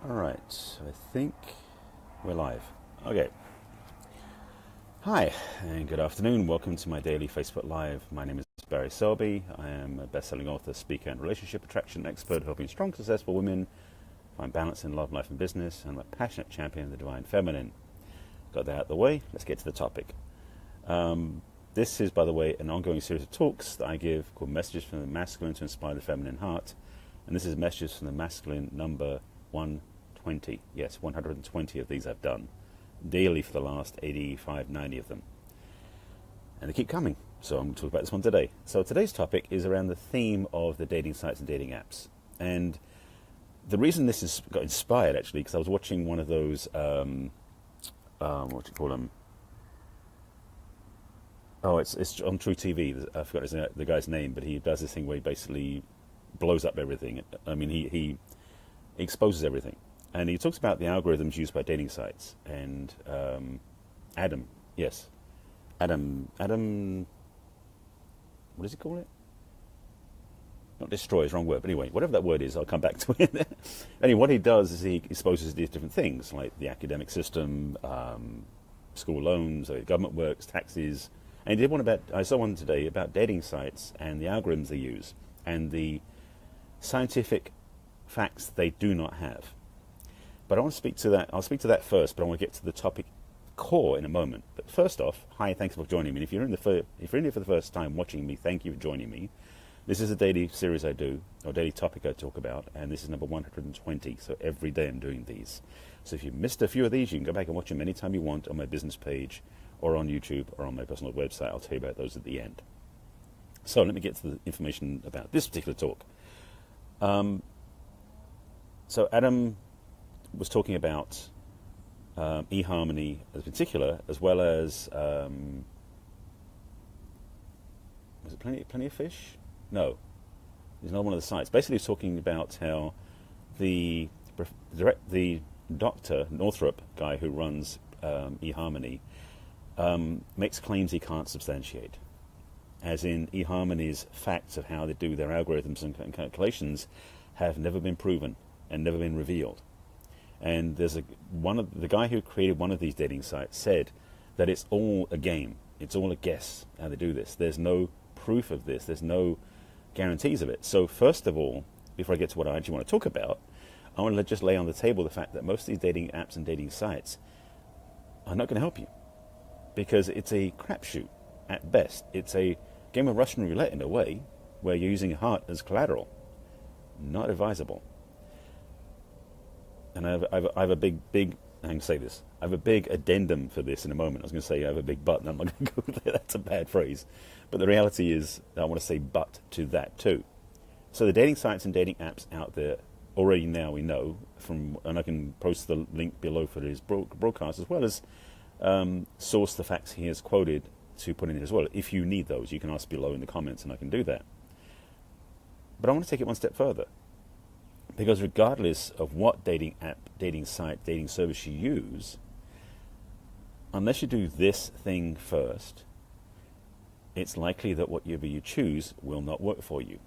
All right, I think we're live. Okay. Hi, and good afternoon. Welcome to my daily Facebook Live. My name is Barry Selby. I am a best-selling author, speaker, and relationship attraction expert, helping strong, successful women find balance in love, life, and business. And I'm a passionate champion of the divine feminine. Got that out of the way. Let's get to the topic. This is, by the way, an ongoing series of talks that I give called Messages from the Masculine to Inspire the Feminine Heart. And this is Messages from the Masculine number 120. Yes, 120 of these I've done daily for the last 85, 90 of them. And they keep coming. So I'm going to talk about this one today. So today's topic is around the theme of the dating sites and dating apps. And the reason this got inspired, actually, because I was watching one of those, what do you call them? Oh, it's on True TV. I forgot the guy's name, but he does this thing where he basically blows up everything. I mean, he exposes everything. And he talks about the algorithms used by dating sites. And Adam, what does he call it? Not destroy is wrong word, but anyway, whatever that word is, I'll come back to it. Anyway, what he does is he exposes these different things, like the academic system, school loans, government works, taxes. And he did I saw one today about dating sites and the algorithms they use and the scientific facts they do not have. But I want to speak to that. I'll speak to that first, but I want to get to the topic core in a moment. But first off, hi, thanks for joining me. And if you're in here for the first time watching me, thank you for joining me. This is a daily series I do, or daily topic I talk about, and this is number 120. So every day I'm doing these. So if you missed a few of these, you can go back and watch them anytime you want on my business page, or on YouTube, or on my personal website. I'll tell you about those at the end. So let me get to the information about this particular talk. So Adam was talking about eHarmony in particular, as well as was it Plenty of Fish? No, there's another one of the sites. Basically, he's talking about how the Dr. Northrup guy who runs eHarmony makes claims he can't substantiate, as in eHarmony's facts of how they do their algorithms and calculations have never been proven and never been revealed. And there's the guy who created one of these dating sites said that it's all a game. It's all a guess how they do this. There's no proof of this. There's no guarantees of it. So first of all, before I get to what I actually want to talk about, I want to just lay on the table the fact that most of these dating apps and dating sites are not going to help you, because it's a crapshoot at best. It's a game of Russian roulette in a way, where you're using your heart as collateral. Not advisable. And I have a big, I can say this, I have a big addendum for this in a moment. I was going to say I have a big but, and I'm not going to go there. That's a bad phrase. But the reality is, I want to say but to that too. So the dating sites and dating apps out there, already now we know, and I can post the link below for his broadcast, as well as source the facts he has quoted to put in it as well. If you need those, you can ask below in the comments, and I can do that. But I want to take it one step further. Because regardless of what dating app, dating site, dating service you use, unless you do this thing first, it's likely that whatever you choose will not work for you.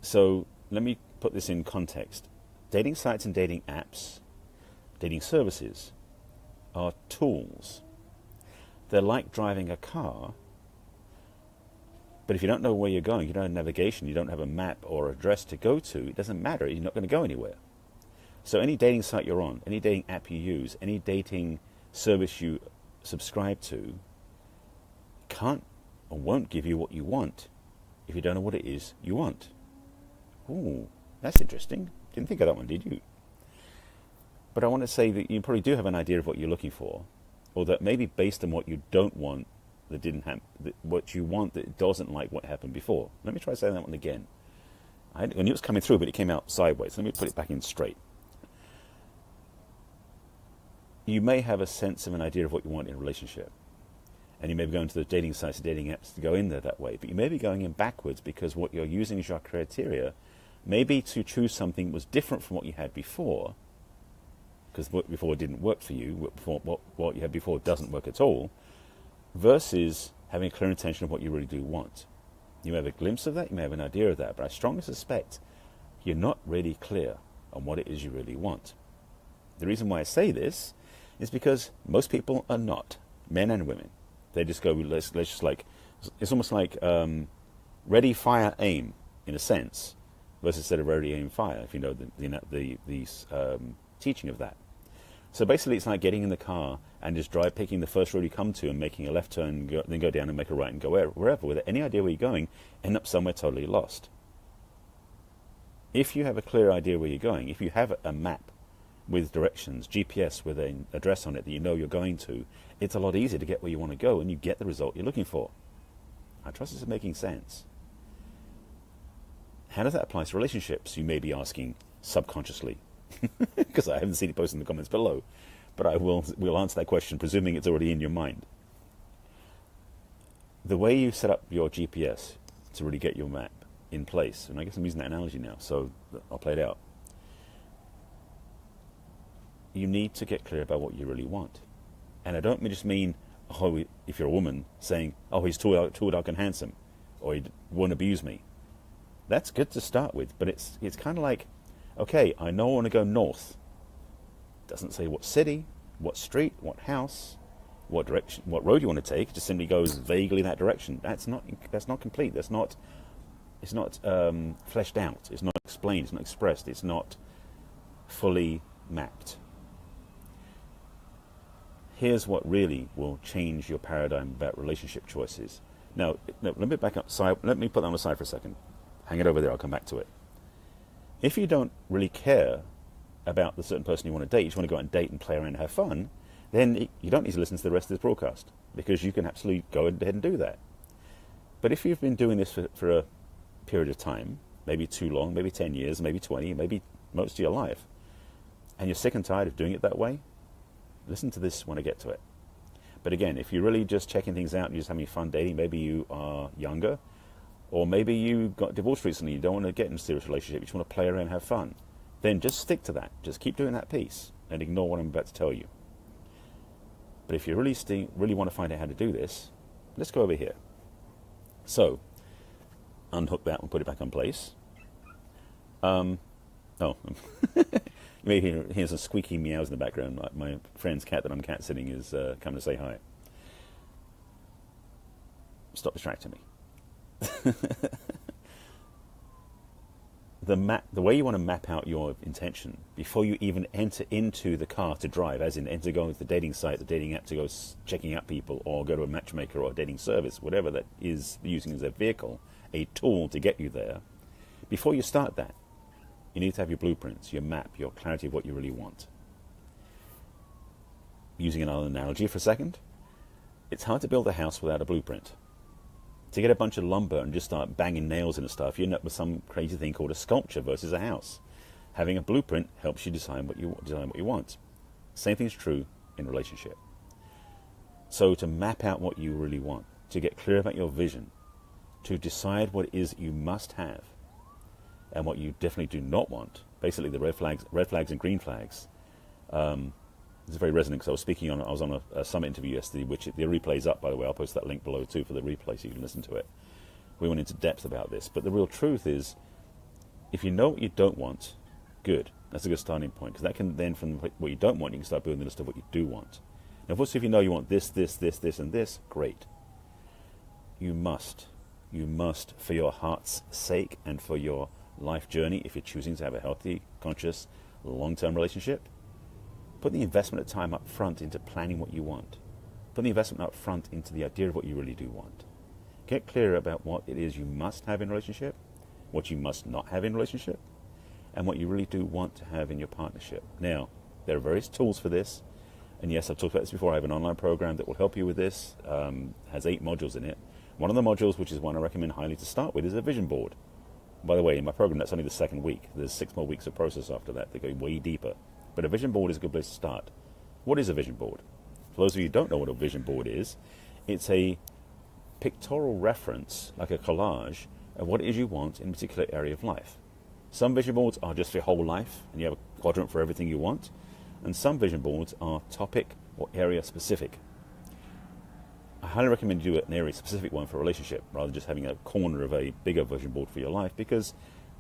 So let me put this in context. Dating sites and dating apps, dating services, are tools. They're like driving a car. But if you don't know where you're going, you don't have navigation, you don't have a map or address to go to, it doesn't matter. You're not going to go anywhere. So any dating site you're on, any dating app you use, any dating service you subscribe to, can't or won't give you what you want if you don't know what it is you want. Ooh, that's interesting. Didn't think of that one, did you? But I want to say that you probably do have an idea of what you're looking for, or that maybe based on what you don't want, that didn't happen, what you want that doesn't like what happened before. Let me try saying that one again. I knew it was coming through, but it came out sideways. Let me put it back in straight. You may have a sense of an idea of what you want in a relationship, and you may be going to the dating sites and dating apps to go in there that way, but you may be going in backwards, because what you're using as your criteria may be to choose something that was different from what you had before, because what before didn't work for you, what you had before doesn't work at all, versus having a clear intention of what you really do want. You may have a glimpse of that, you may have an idea of that, but I strongly suspect you're not really clear. on what it is you really want. The reason why I say this is because most people are not, men and women. They just go, let's just like, it's almost like ready, fire, aim, in a sense, versus instead of ready, aim, fire, if you know the teaching of that. So basically it's like getting in the car and just picking the first road you come to and making a left turn, then go down and make a right and go wherever. Without any idea where you're going, end up somewhere totally lost. If you have a clear idea where you're going, if you have a map with directions, GPS with an address on it that you know you're going to, it's a lot easier to get where you want to go and you get the result you're looking for. I trust this is making sense. How does that apply to relationships, you may be asking subconsciously, because I haven't seen it posted in the comments below, but we'll answer that question, presuming it's already in your mind. The way you set up your GPS to really get your map in place, and I guess I'm using that analogy now, so I'll play it out. You need to get clear about what you really want. And I don't just mean, if you're a woman, saying, he's tall, dark and handsome, or he won't abuse me. That's good to start with, but it's kind of like, okay, I know I want to go north. Doesn't say what city, what street, what house, what direction, what road you want to take. It just simply goes vaguely that direction. That's not complete. It's not fleshed out. It's not explained. It's not expressed. It's not fully mapped. Here's what really will change your paradigm about relationship choices. Now, let me back up. Let me put that on the side for a second. Hang it over there. I'll come back to it. If you don't really care about the certain person you want to date, you just want to go out and date and play around and have fun, then you don't need to listen to the rest of this broadcast, because you can absolutely go ahead and do that. But if you've been doing this for a period of time, maybe too long, maybe 10 years, maybe 20, maybe most of your life, and you're sick and tired of doing it that way, listen to this when I get to it. But again, if you're really just checking things out and you're just having fun dating, maybe you are younger, or maybe you got divorced recently, you don't want to get in a serious relationship, you just want to play around and have fun, then just stick to that. Just keep doing that piece and ignore what I'm about to tell you. But if you really want to find out how to do this, let's go over here. So, unhook that and put it back in place. You may hear some squeaky meows in the background. My friend's cat that I'm cat sitting is coming to say hi. Stop distracting me. The way you want to map out your intention before you even enter into the car to drive, as in enter going to the dating site, the dating app to go checking out people, or go to a matchmaker or a dating service, whatever that is, using as a vehicle, a tool to get you there. Before you start that, you need to have your blueprints, your map, your clarity of what you really want. Using another analogy for a second, it's hard to build a house without a blueprint. To get a bunch of lumber and just start banging nails into stuff, you end up with some crazy thing called a sculpture versus a house. Having a blueprint helps you design what you want. Same thing is true in a relationship. So to map out what you really want, to get clear about your vision, to decide what it is you must have, and what you definitely do not want, basically the red flags and green flags. It's very resonant, because I was on a summit interview yesterday, which the replay's up, by the way. I'll post that link below too for the replay so you can listen to it. We went into depth about this, but the real truth is, if you know what you don't want, good. That's a good starting point, because that can then, from what you don't want, you can start building the list of what you do want. Now, of course, if you know you want this, this, this, this, and this, great. You must, for your heart's sake and for your life journey, if you're choosing to have a healthy, conscious, long-term relationship, put the investment of time up front into planning what you want. Put the investment up front into the idea of what you really do want. Get clear about what it is you must have in a relationship, what you must not have in a relationship, and what you really do want to have in your partnership. Now, there are various tools for this, and yes, I've talked about this before. I have an online program that will help you with this. Has 8 modules in it. One of the modules, which is one I recommend highly to start with, is a vision board. By the way, in my program, that's only the second week. There's 6 more weeks of process after that. They go way deeper. But a vision board is a good place to start. What is a vision board? For those of you who don't know what a vision board is, it's a pictorial reference, like a collage, of what it is you want in a particular area of life. Some vision boards are just for your whole life, and you have a quadrant for everything you want. And some vision boards are topic or area specific. I highly recommend you do an area specific one for a relationship, rather than just having a corner of a bigger vision board for your life, because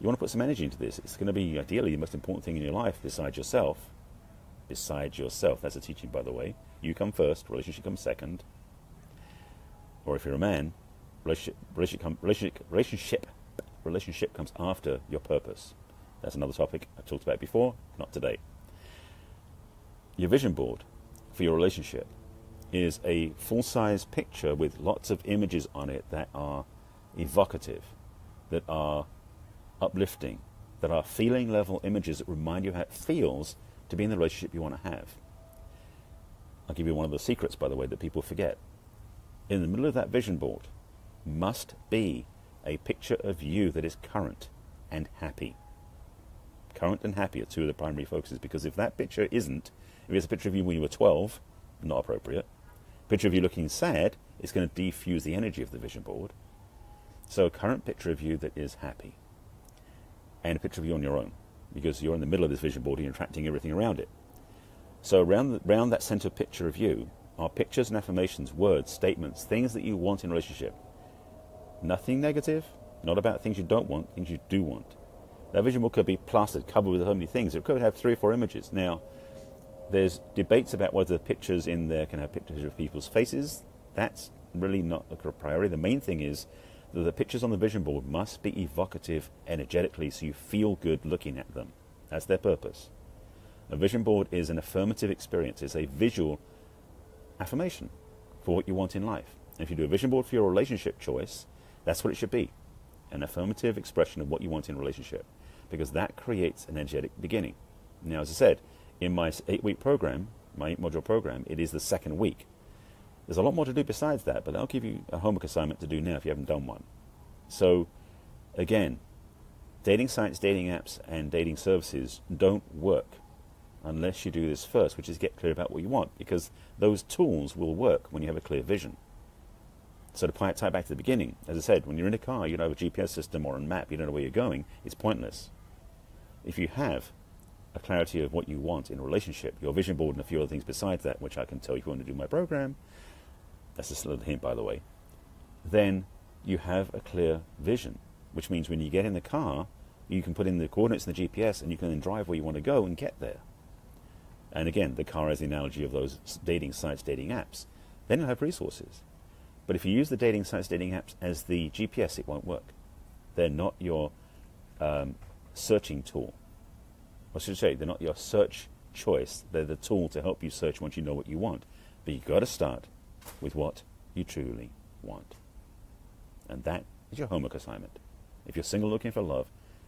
You want to put some energy into this. It's going to be ideally the most important thing in your life besides yourself. Besides yourself. That's a teaching, by the way. You come first, relationship comes second. Or if you're a man, relationship comes after your purpose. That's another topic I've talked about before, not today. Your vision board for your relationship is a full-size picture with lots of images on it that are evocative, that are uplifting, that are feeling level images that remind you how it feels to be in the relationship you want to have. I'll give you one of the secrets, by the way, that people forget. In the middle of that vision board must be a picture of you that is current and happy. Current and happy are two of the primary focuses, because if that picture isn't, if it's a picture of you when you were 12, not appropriate. A picture of you looking sad is going to defuse the energy of the vision board. So a current picture of you that is happy. And a picture of you on your own, because you're in the middle of this vision board and you're attracting everything around it. So around that center picture of you are pictures and affirmations, words, statements, things that you want in a relationship. Nothing negative, not about things you don't want, things you do want. That vision board could be plastered, covered with so many things. It could have 3 or 4 images. Now, there's debates about whether the pictures in there can have pictures of people's faces. That's really not a priority. The main thing is that the pictures on the vision board must be evocative energetically so you feel good looking at them. That's their purpose. A vision board is an affirmative experience. It's a visual affirmation for what you want in life. And if you do a vision board for your relationship choice, that's what it should be. An affirmative expression of what you want in a relationship. Because that creates an energetic beginning. Now, as I said, in my 8-week program, my 8-module program, it is the 2nd week. There's a lot more to do besides that, but I'll give you a homework assignment to do now if you haven't done one. So, again, dating sites, dating apps, and dating services don't work unless you do this first, which is get clear about what you want, because those tools will work when you have a clear vision. So to tie back to the beginning, as I said, when you're in a car, you don't have a GPS system or a map, you don't know where you're going, it's pointless. If you have a clarity of what you want in a relationship, your vision board and a few other things besides that, which I can tell you if you want to do my program, that's just a little hint, by the way, then you have a clear vision, which means when you get in the car, you can put in the coordinates in the GPS and you can then drive where you want to go and get there. And again, the car is the analogy of those dating sites, dating apps. Then you'll have resources. But if you use the dating sites, dating apps as the GPS, it won't work. They're not your searching tool. Or should I say, they're not your search choice. They're the tool to help you search once you know what you want. But you've got to start with what you truly want. And that is your homework assignment. If you're single looking for love,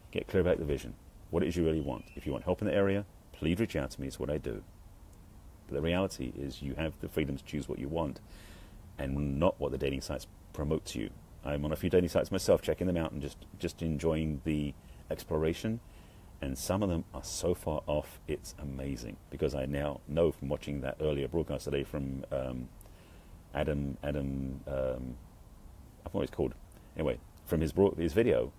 get clear about the vision. What it is you really want. If you want help in the area, please reach out to me. It's what I do. But the reality is you have the freedom to choose what you want and not what the dating sites promote to you. I'm on a few dating sites myself, checking them out and just enjoying the exploration. And some of them are so far off, it's amazing. Because I now know from watching that earlier broadcast today from Adam, I forgot what it's called. Anyway, from his video,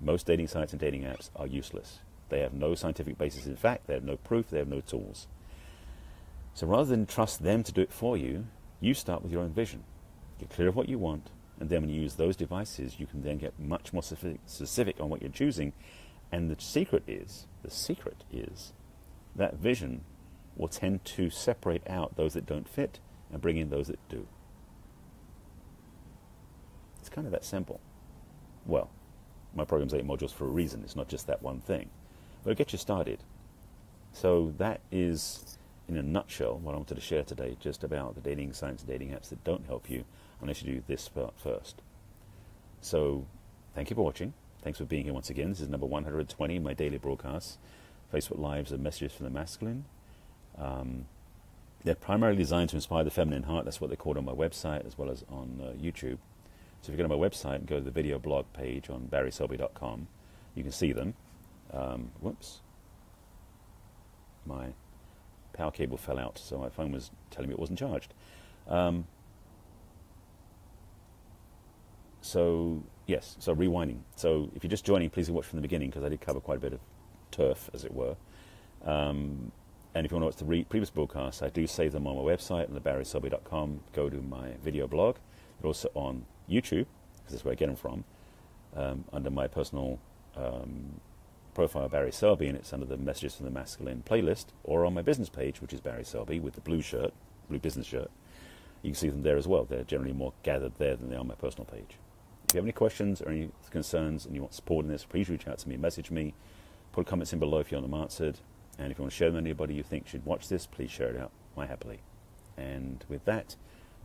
most dating sites and dating apps are useless. They have no scientific basis in fact, they have no proof, they have no tools. So rather than trust them to do it for you, you start with your own vision. Get clear of what you want, and then when you use those devices, you can then get much more specific on what you're choosing. And the secret is that vision will tend to separate out those that don't fit and bring in those that do. It's kind of that simple. Well, my program's 8 modules for a reason. It's not just that one thing. But it'll get you started. So that is, in a nutshell, what I wanted to share today, just about the dating sites and dating apps that don't help you unless you do this part first. So, thank you for watching. Thanks for being here once again. This is number 120 in my daily broadcasts. Facebook Lives are messages from the masculine. They're primarily designed to inspire the feminine heart. That's what they're called on my website as well as on YouTube. So if you go to my website and go to the video blog page on barryselby.com, you can see them. Whoops. My power cable fell out, so my phone was telling me it wasn't charged. So rewinding. So if you're just joining, please watch from the beginning because I did cover quite a bit of turf, as it were. And if you want to watch the previous broadcasts, I do save them on my website, on the barryselby.com. Go to my video blog. They're also on YouTube, because that's where I get them from, under my personal profile Barry Selby, and it's under the Messages from the Masculine playlist, or on my business page, which is Barry Selby with the blue business shirt. You can see them there as well. They're generally more gathered there than they are on my personal page. If you have any questions or any concerns and you want support in this, please reach out to me, message me, put comments in below if you want them answered. And if you want to share them with anybody you think should watch this, please share it out my happily. And with that,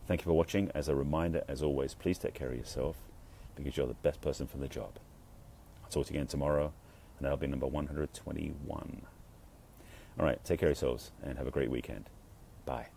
thank you for watching. As a reminder, as always, please take care of yourself because you're the best person for the job. I'll talk to you again tomorrow, and that'll be number 121. All right, take care of yourselves and have a great weekend. Bye.